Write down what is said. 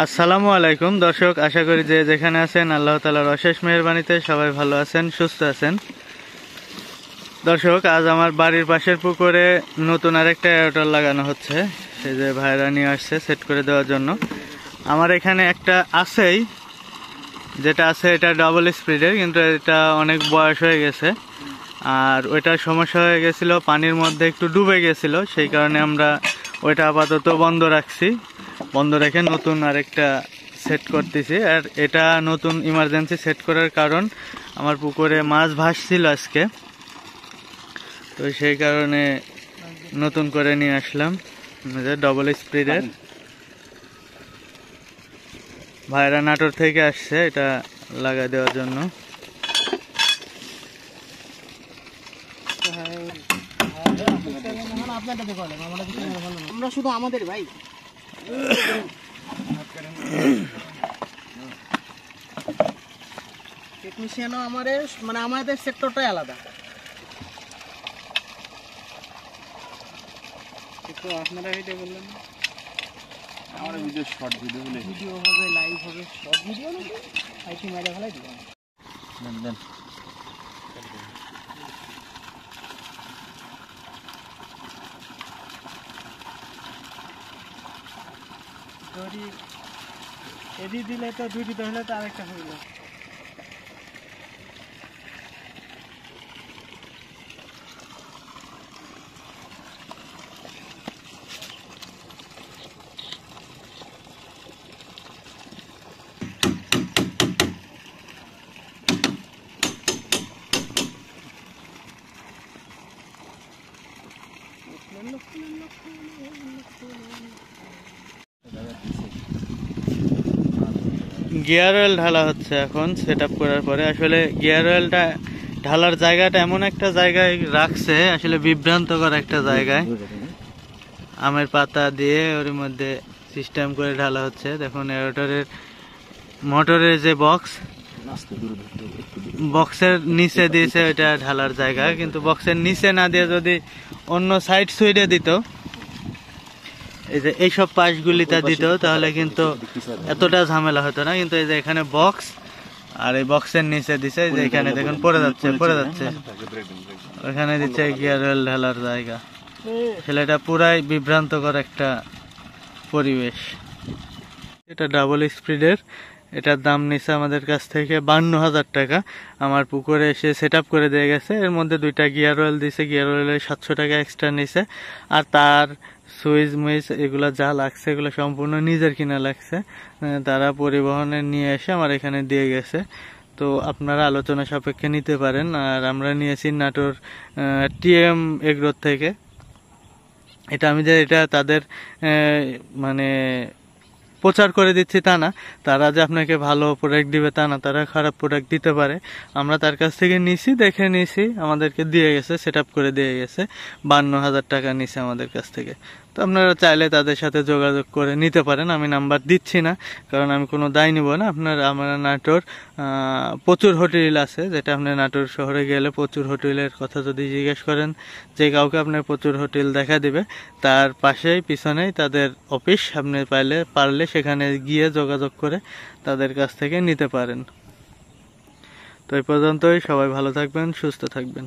আসসালামু আলাইকুম দর্শক, আশা করি যে যেখানে আছেন আল্লাহ তাআলার অশেষ মেহেরবানিতে সবাই ভালো আছেন, সুস্থ আছেন। দর্শক, আজ আমার বাড়ির পাশের পুকুরে নতুন আরেকটা এয়ারটেল লাগানো হচ্ছে। সেই যে ভাইরা নিয়ে আসছে সেট করে দেওয়ার জন্য। আমার এখানে একটা আছেই, যেটা আছে এটা ডাবল স্পিডের, কিন্তু এটা অনেক বয়স হয়ে গেছে আর ওইটার সমস্যা হয়ে গেছিল, পানির মধ্যে একটু ডুবে গেছিল, সেই কারণে আমরা ওইটা আপাতত বন্ধ রাখছি। বন্ধ রেখে নতুন আরেকটা সেট করতেছি। আর এটা নতুন ইমার্জেন্সি সেট করার কারণ আমার পুকুরে মাছ ভাসছিল আজকে, তো সেই কারণে নতুন করে নিয়ে আসলাম ডবল স্পিডের। ভাইরা নাটোর থেকে আসছে এটা লাগা দেওয়ার জন্য। আমরা শুধু আমাদের ভাই টেকনিশিয়ানও আমাদের মানে আমাদের সেক্টরটাই আলাদা। তো আপনারা ভিডিও বললেন, আমার ভিডিও শর্ট ভিডিও বলে ভিডিও হবে, লাইভ হবে, শর্ট ভিডিও নাকি আইটি মাইরা ফেলাই দিবেন। দেন যদি এডি দিলে তো দুইটি হলে তো আরেকটা হইল। গিয়ার অয়েল ঢালা হচ্ছে এখন সেট আপ করার পরে। আসলে গিয়ার অয়েলটা ঢালার জায়গাটা এমন একটা জায়গায় রাখছে, আসলে বিভ্রান্তকর একটা জায়গায়। আমের পাতা দিয়ে ওর মধ্যে সিস্টেম করে ঢালা হচ্ছে। দেখুন এয়ারটেলের মোটরের যে বক্সের নিচে দিয়েছে ওইটা ঢালার জায়গা, কিন্তু বক্সের নিচে না দিয়ে যদি অন্য সাইড সুইডে দিত, এই যে এইসব পাশগুলিতে দিত, তাহলে কিন্তু এতটা ঝামেলা হতো না। কিন্তু এই যে এখানে বক্স আর এই বক্সের নিচে দিছে, যে এখানে দেখুন পড়ে যাচ্ছে ওখানে দিচ্ছে গিয়ার অয়েল ঢালার জায়গা। আসলে এটা পুরাই বিভ্রান্তকর একটা পরিবেশ। এটা ডাবল স্পিডের, এটার দাম নিচ্ছে আমাদের কাছ থেকে 52,000 টাকা। আমার পুকুরে এসে সেট আপ করে দিয়ে গেছে। এর মধ্যে দুইটা গিয়ার অয়েল দিছে, গিয়ার অয়েলের 700 টাকা এক্সট্রা নিছে। আর তার সুইচ মুইচ এগুলো যা লাগছে এগুলো সম্পূর্ণ নিজের কিনা লাগছে। তারা পরিবহনে নিয়ে এসে আমার এখানে দিয়ে গেছে। তো আপনারা আলোচনা সাপেক্ষে নিতে পারেন। আর আমরা নিয়েছি নাটোর টিএম এগ্রোর থেকে। এটা আমি যে এটা তাদের মানে প্রচার করে দিচ্ছি তা না, তারা যে আপনাকে ভালো প্রোডাক্ট দিবে তা না, তারা খারাপ প্রোডাক্ট দিতে পারে। আমরা তার কাছ থেকে নিছি, দেখে নিছি, আমাদেরকে দিয়ে গেছে, সেট আপ করে দিয়ে গেছে। 52,000 টাকা নিছে আমাদের কাছ থেকে। তো আপনারা চাইলে তাদের সাথে যোগাযোগ করে নিতে পারেন। আমি নাম্বার দিচ্ছি না, কারণ আমি কোনো দায় নিব না। আমরা নাটোর প্রচুর হোটেল আছে, যেটা আপনার নাটোর শহরে গেলে প্রচুর হোটেলের কথা যদি জিজ্ঞেস করেন, যে কাউকে আপনার প্রচুর হোটেল দেখা দিবে। তার পাশেই পিছনেই তাদের অফিস, আপনি পারলে সেখানে গিয়ে যোগাযোগ করে তাদের কাছ থেকে নিতে পারেন। তো এই পর্যন্তই, সবাই ভালো থাকবেন, সুস্থ থাকবেন।